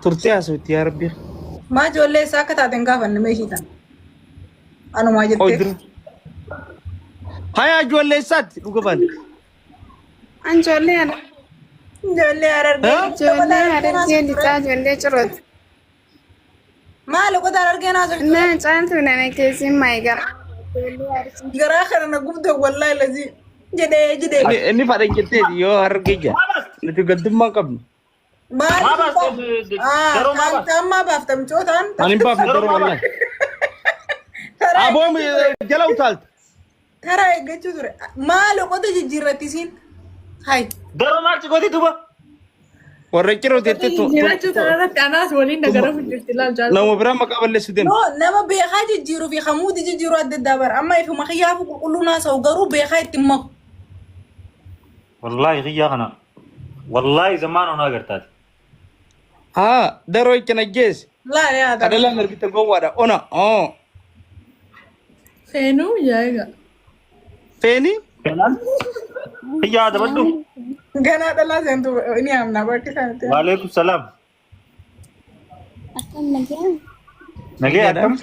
ترتيها سويت يا ربي ما جولي ساكت هتنقاف النميشيتا أنا ما جبتك قدر هيا جولي سات وقبل An jollee ana. جولي أرجع ها Jollee harargee lixaa jollee ciroote. ما لو قدر أرجع ناس Innaan caantu nana keessin maayigara. قرا آخر أنا قمت والله الذي جدي اني فادن جتي يو هرجيجا نتقدم ما قبل بار ما بس درو ما بس ما بافتم شوتان انا بقى في الدور والله ابو جلو تالت ترى يجتو ترى ما لو قدر جيرتيسين هاي درو ما تقولي توبا ورجرو تيتو جiraachuu kanarratti anaas waliin nagarafu jirti laal jaalatu. لو مبرا ما قبل لسودين نو نما بيخاج جيرو في خمود جيرو قد الدبر أما في مخياف كل ناس وقرو بيخاج تمك والله غيا والله زمان انا قرتات ها درو كنجيس لا يا هذا هذا لا نربي تقوى انا Feenuu yaaga. فيني فعلا هي هذا بدو قنا ده لازم تو إني أمنا بركي سنتين وعليكم السلام Akan lagi, نجي ادم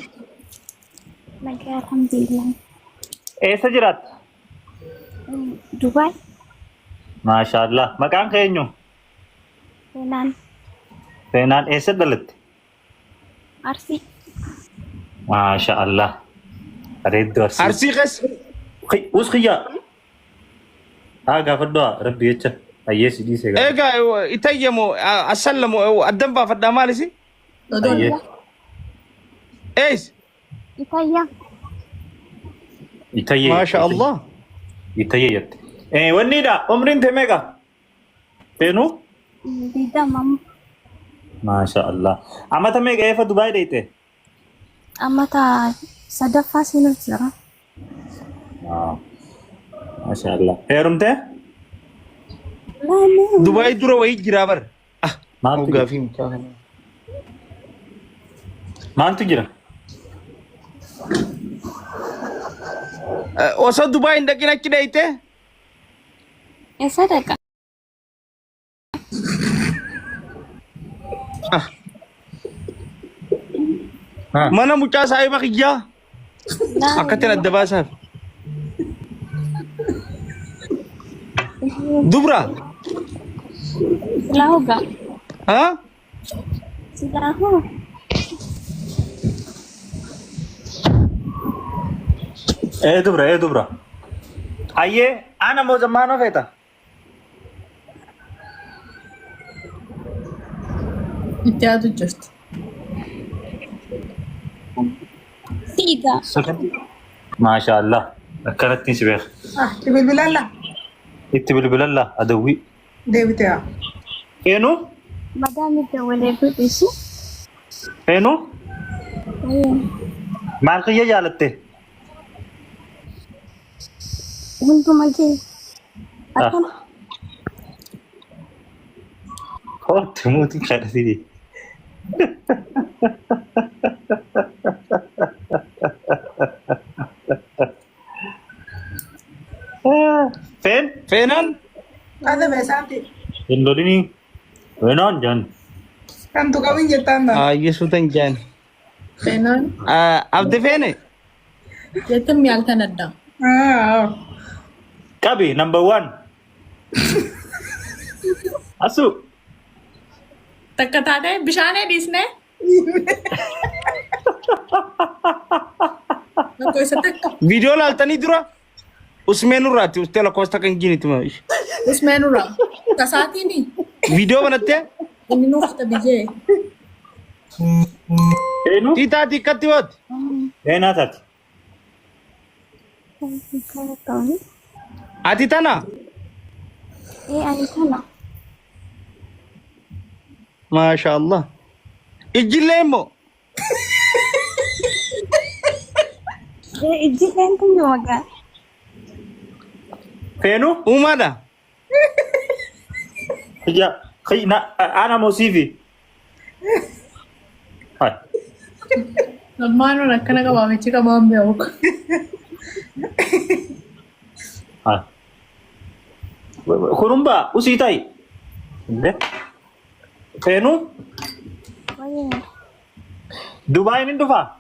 lagi alhamdulillah. ايه سجرات Dubai, ما شاء الله مكان كينيو Thailand, فينان ايه سدلت Arsi, ما شاء الله اريد درسي ارسي خس خي وس خيا ها غفدوا ربي يچ ايه سيدي سيغا ايغا يتيمو اسلمو الدم با فدا مالسي ايه ايش Italia, يتيه ما شاء الله يتيه ايه ونيدا عمرين تميغا فينو Dida Mam, ما شاء الله اما تميغا ايه فدبي ديته Amata Sadafa Sinusra, ما شاء الله هيرمته Lana, دبي درو وي جرابر ما او تجي غافيم ما تجي وصل دبي عندك هنا كده ايته Sadaka, mana mucha sai makiya Lana, akatin adabasa dubra Lahoga, ها Sidaho, ايه دبره ايه دبره ايه انا مو زمانه فيتا Itti yaadu jirti. Siga, ما شاء الله ذكرتني سبيخ تبي بلالا اكتب بالله ادوي ديبتها اينو Madame de Walebu Bisu, اينو مالكيه جالته Untu Magi, Akan, هو تموت كارثي فين فينان هذا بسامتي اندوريني وينون جان كان تقوين جتانا يسوتن جان Feenaan عبد فيني jettan miyaaltan addaa. كابي نمبر 1 اسو Takka taatee bishaanee dhiisnee. Tokko isa takka فيديو لالتني درا اسمه نوراتي استلا كوستا كان جيني تماش usmeenurraa tasaatiini فيديو بنتي inni nuuf tabiyyee. اينو تيتا تي كتيوت ايناتات Tony, اتي تانا Anikana, ما شاء الله اجليمو Ijilan kan juga, فينو وماذا يا خي انا موسيفي هاي Lammaanuu akkana qabaamichi qabaan beeku. هاي كرومبا وسيتاي Enu Wayee. Dubai ni dufa.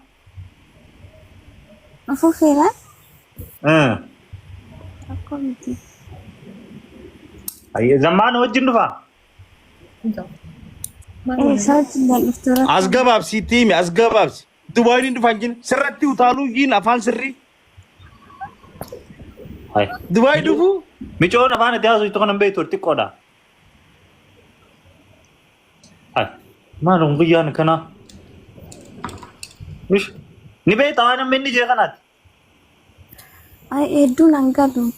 Afuufeera? Akkoo miti. Ayya zamana wajjin dufa. Sababni dhuftuura. Asgabaabsi tiimi asgabaabsi. Dubaayini dhufan jin sirratti utaaluu yin afaan sirrii. Ay. Dubaay dhufu. Micoon afaan itti haasa'u itti kanan beektu xiqqoodha. Ay. Maalum guyyaan kana. Wish. Ni beektaa waan amma inni jee kanaati. Ay hedduun hangalu.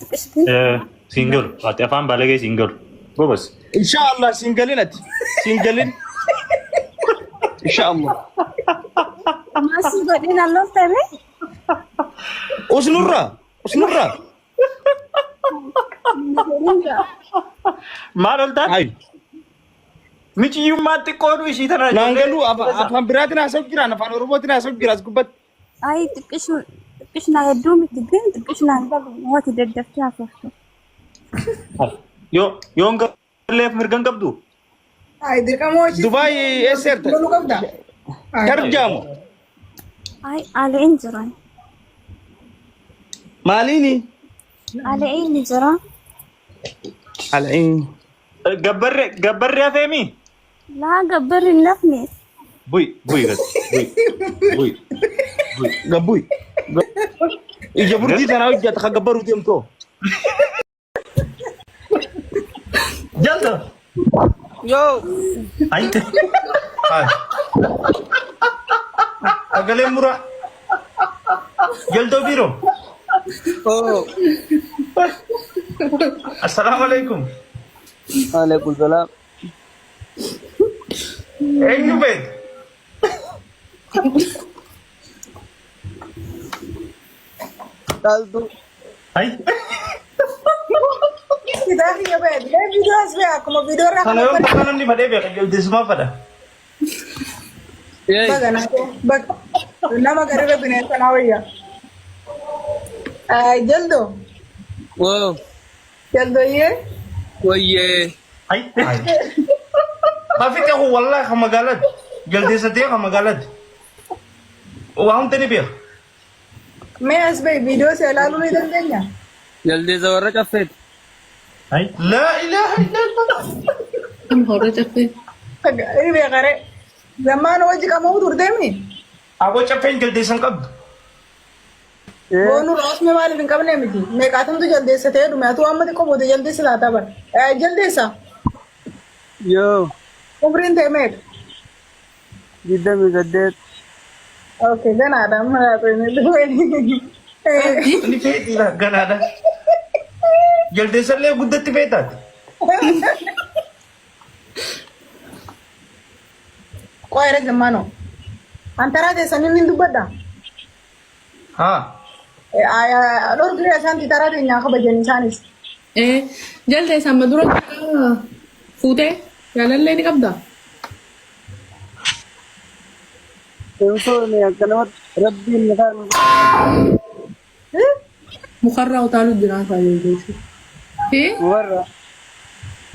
Single. Ati afaan balagee single. Gobas. Inshallah singalin ati. Singalin. Inshallah. Maasii godhina loltame? Usnurra. Usnurra. Maal oltaan? Ay. Michiyyummaa xiqqoodhu ishii tana. Naangalu afaan biraatiin haasa'u jiran afaan oromootiin haasa'u jira as gubbatti. Ay xiqqishna hedduu miti ግን xiqqishna hangalu mooti daddaftee haasoftu. Yoon galleef mirgan qabdu? Ay dirqamoo Dubaay eesseerta? Galuu qabda. Tarjaamu. Ay aleen jiran. Maaliini? Aleen ni jira. Al'iin. Gabbarri hafeemi? Laa gabbarri hin lafne. Buy. Gabbuy. Ija burtii tanaa hojjata ka gabbaruu deemtoo. Jalta. Yo. Ayte. Agalee mura. Jaltoo biro. Oh, Assalamualaikum. Waalaikumsalam. Eenyu beek? Taltu. Ay. Kita hiya bae. Dia video asli aku mau video rak. Kana yoon bakka namni badee beeka jaldeessumaa fada. Yey. Baga na ko. Bag. Nama garebe bineensa na wayya. Ay jaldo. Wow. Jaldo ye. Wayye. Ay. Mafite ko wallahi ka magaalad. Jaldeessatee ka magaalad. Waa humta ni beek. मैं इस भाई वीडियो से लालू नहीं देंगे Jaldi zawarra caffeet. Ay. La ilaha illallah. Kan horror caffee. ini बेकारे जमान वही का मुँह दूर दे मी Ako caffeen jaldeessan qabdu. वो नु रोज में वाले दिन कब नहीं मिली मैं कहता हूँ तो जल्दी से थे मैं तो आम को बोलते जल्दी से लाता पर जल्दी सा Yo. उबरिन थे मैं Jidda mi gaddeet. Okay then आदम हमारा तो नहीं तो Ni feeti la ganaadha. Jaldeessallee guddatti feetaati. कोई रे जमानो अंतरा दे सनी निंदु बड़ा Haa. आया और दूर ऐसा अंतरा दे यहाँ का बजनी चानीस Jalta isa madura fuutee jaalallee ni qabda. Teessoo ni akkanumatti rabbiin mataa nu. Mukarraa utaalu jira faayyee jechuudha. Warra.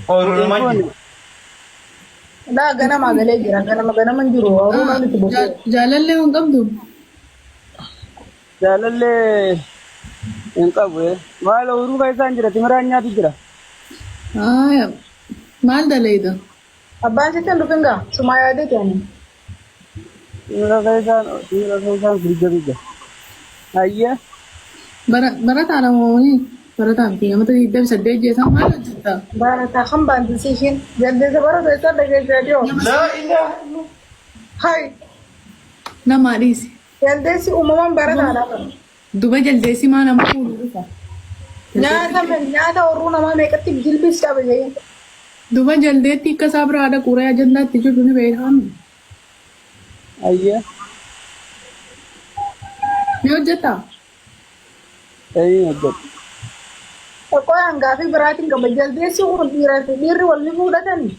Ooyirumaa jiru. لا गना मागले गिरा गना मंजूर हो और उन्होंने तो बोले Jaalallee waan qabdu. Jaalallee hin qabu. Maal uruu keessaan jira timiraan nyaatu jira. Maal daleeda? अब्बान से चंदू पिंगा सुमाया दे क्या नहीं Timira keessaan firija biyya. Ayya. Barataan amooni. Barataan fi namata 28 jeesan maal hojjetta? बारह था हम बांध सीखिन जल्दी से बड़ा पैसा लगे रेडियो La ilaha illallah. हाय Namaa dhiisi. जल्दी से उम्मा बारह था ना Duba jaldeessi maa nama fuudhu dhufa. न्याता और रूना में कत्ती गिल भी स्टाफ है Duba jaldeetti akka isaa biraa haadha quuree ajandaatti jiru ni beekamu. Ayya. Ni hojjetta? Ayya hojjetu. तो कोई अंगाफी बराती का जल्दी से वो बीर वाली फूडा था नहीं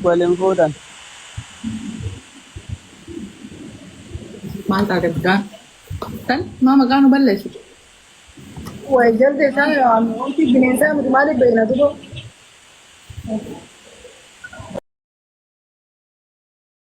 Waliin fuudhan. Maal taate bitaa? Tan maa maqaa nu balleessu. वो जल्दी से उनकी बिनेसा मुझे मालिक बहना तो